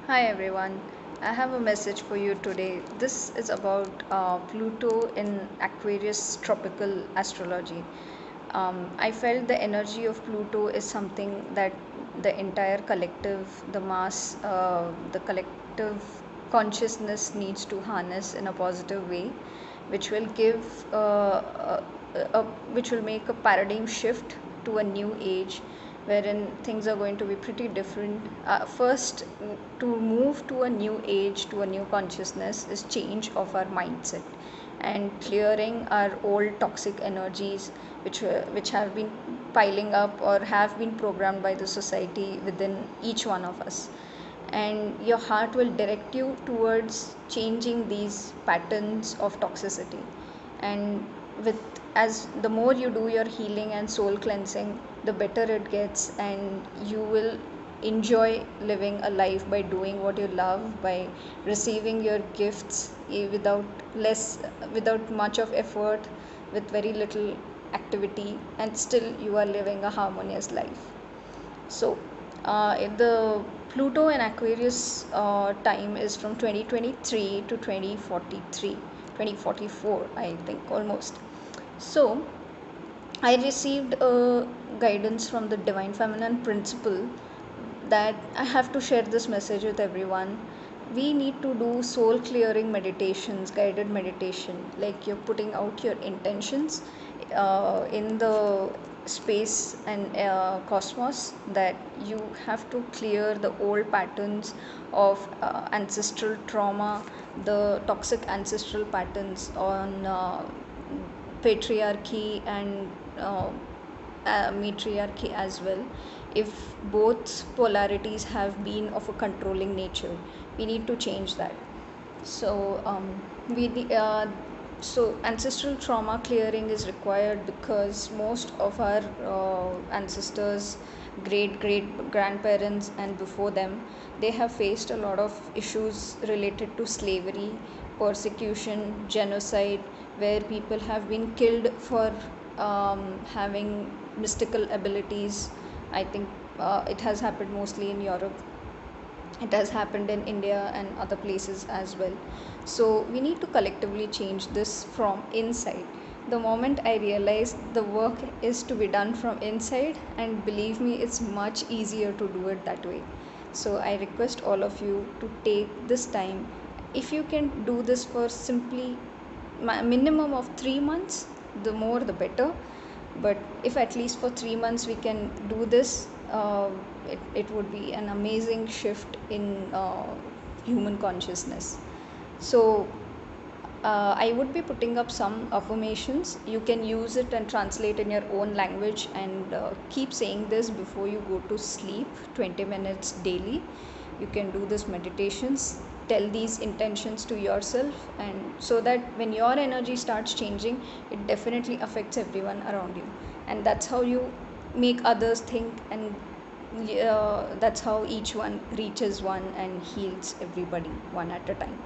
Hi everyone, I have a message for you today. This is about Pluto in Aquarius tropical astrology. I felt the energy of Pluto is something that the entire collective, the mass, the collective consciousness needs to harness in a positive way, which will give, which will make a paradigm shift to a new age wherein things are going to be pretty different. First, to move to a new age, to a new consciousness, is change of our mindset and clearing our old toxic energies which have been piling up or have been programmed by the society within each one of us, and your heart will direct you towards changing these patterns of toxicity. And with as the more you do your healing and soul cleansing, the better it gets, and you will enjoy living a life by doing what you love, by receiving your gifts without much of effort, with very little activity, and still you are living a harmonious life. So, the Pluto and Aquarius time is from 2023 to 2043, 2044, I think, almost. So, I received a guidance from the Divine Feminine principle that I have to share this message with everyone. We need to do soul clearing meditations, guided meditation, like you're putting out your intentions in the space and cosmos, that you have to clear the old patterns of ancestral trauma, the toxic ancestral patterns on patriarchy and matriarchy as well. If both polarities have been of a controlling nature, we need to change that. So we so ancestral trauma clearing is required because most of our ancestors, great grandparents and before them, they have faced a lot of issues related to slavery, persecution, genocide, where people have been killed for having mystical abilities. I think it has happened mostly in Europe. It has happened in India and other places as well. So we need to collectively change this from inside. The moment I realized the work is to be done from inside, and believe me, it's much easier to do it that way. So I request all of you to take this time. If you can do this for simply minimum of 3 months, the more the better. But if at least for 3 months we can do this, it would be an amazing shift in human consciousness. So I would be putting up some affirmations. You can use it and translate in your own language, and keep saying this before you go to sleep, 20 minutes daily. You can do this meditations, tell these intentions to yourself, and so that when your energy starts changing, it definitely affects everyone around you. And that's how you make others think, and that's how each one reaches one and heals everybody one at a time.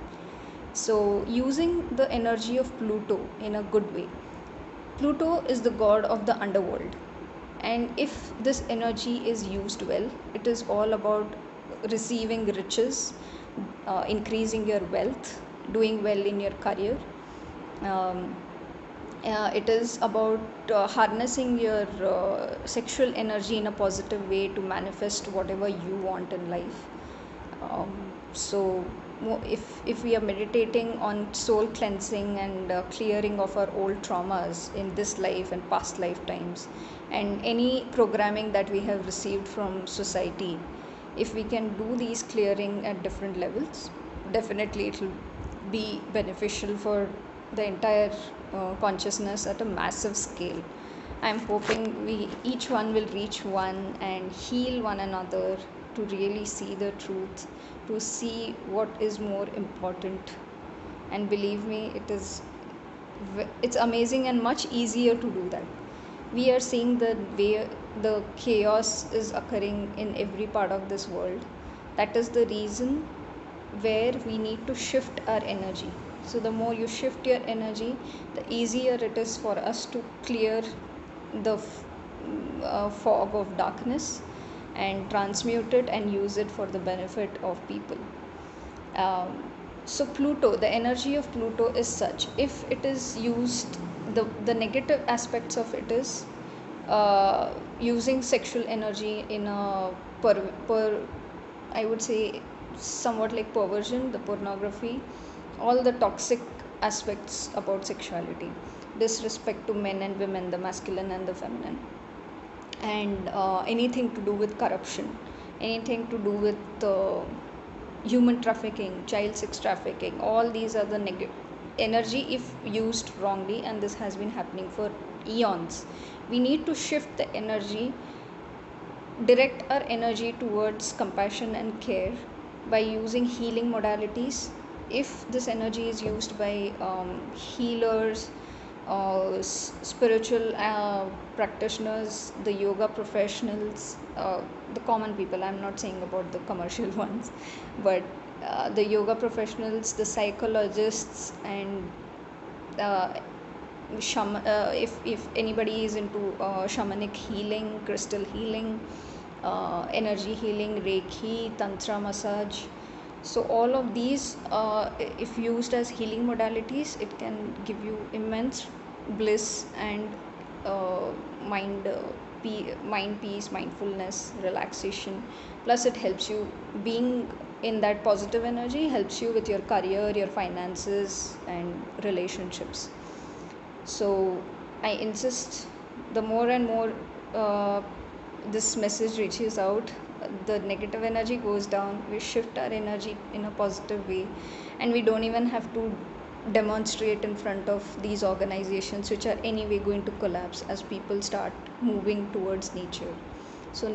So, using the energy of Pluto in a good way. Pluto is the god of the underworld, and if this energy is used well, it is all about receiving riches, increasing your wealth, doing well in your career. Um, it is about harnessing your sexual energy in a positive way to manifest whatever you want in life. So if we are meditating on soul cleansing and clearing of our old traumas in this life and past lifetimes, and any programming that we have received from society, if we can do these clearing at different levels, definitely it will be beneficial for the entire consciousness at a massive scale. I'm hoping we each one will reach one and heal one another, to really see the truth, to see what is more important. And believe me, it's amazing and much easier to do that. We are seeing the way the chaos is occurring in every part of this world. That is the reason where we need to shift our energy. So the more you shift your energy, the easier it is for us to clear the fog of darkness, and transmute it and use it for the benefit of people. So Pluto, the energy of Pluto is such, if it is used, the negative aspects of it is using sexual energy in a I would say somewhat like perversion, the pornography, all the toxic aspects about sexuality, disrespect to men and women, the masculine and the feminine, and anything to do with corruption, anything to do with human trafficking, child sex trafficking. All these are the negative energy if used wrongly, and this has been happening for eons. We need to shift the energy, direct our energy towards compassion and care by using healing modalities. If this energy is used by healers, spiritual practitioners, the yoga professionals, the common people, I'm not saying about the commercial ones, but the yoga professionals, the psychologists, and if anybody is into shamanic healing, crystal healing, energy healing, reiki, tantra massage, so all of these, if used as healing modalities, it can give you immense bliss and mind peace, mindfulness, relaxation. Plus it helps you, being in that positive energy helps you with your career, your finances, and relationships. So I insist, the more and more this message reaches out, the negative energy goes down, we shift our energy in a positive way, and we don't even have to demonstrate in front of these organizations which are anyway going to collapse as people start moving towards nature. So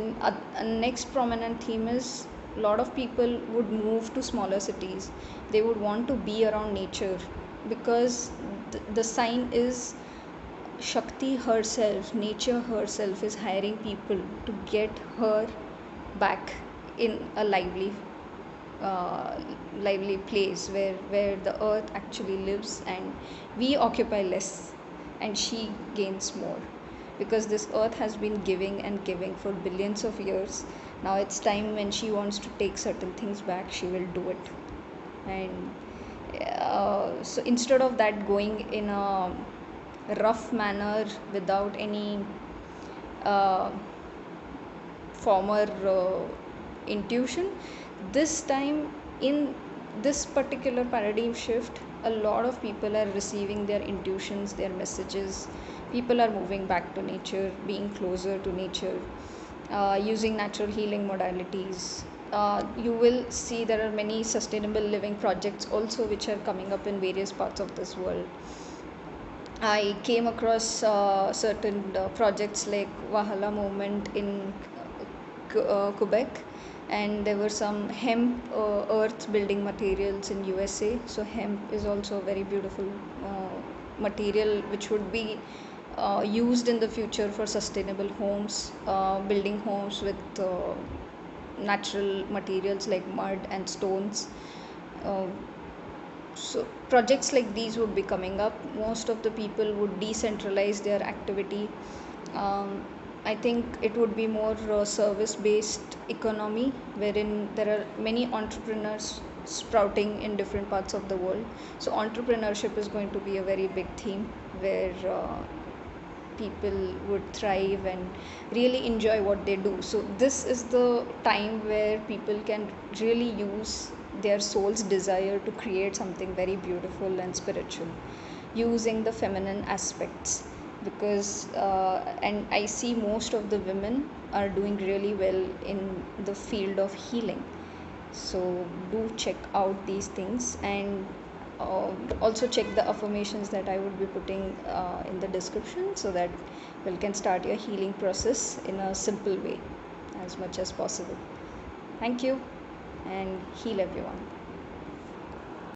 next prominent theme is, a lot of people would move to smaller cities, they would want to be around nature, because the sign is Shakti herself, nature herself is hiring people to get her back in a lively place where the earth actually lives, and we occupy less and she gains more, because this earth has been giving and giving for billions of years. Now it's time, when she wants to take certain things back, she will do it. And so instead of that going in a rough manner without any uh, former intuition, this time, in this particular paradigm shift, a lot of people are receiving their intuitions, their messages. People are moving back to nature, being closer to nature, using natural healing modalities. You will see there are many sustainable living projects also which are coming up in various parts of this world. I came across certain projects like Wahala movement in Quebec, and there were some hemp earth building materials in USA. So hemp is also a very beautiful material which would be used in the future for sustainable homes, building homes with natural materials like mud and stones. Uh, so projects like these would be coming up. Most of the people would decentralize their activity. I think it would be more service based economy, wherein there are many entrepreneurs sprouting in different parts of the world. So entrepreneurship is going to be a very big theme, where people would thrive and really enjoy what they do. So this is the time where people can really use their soul's desire to create something very beautiful and spiritual, using the feminine aspects. Because and I see most of the women are doing really well in the field of healing. So do check out these things, and also check the affirmations that I would be putting in the description, so that you can start your healing process in a simple way as much as possible. Thank you, and heal everyone.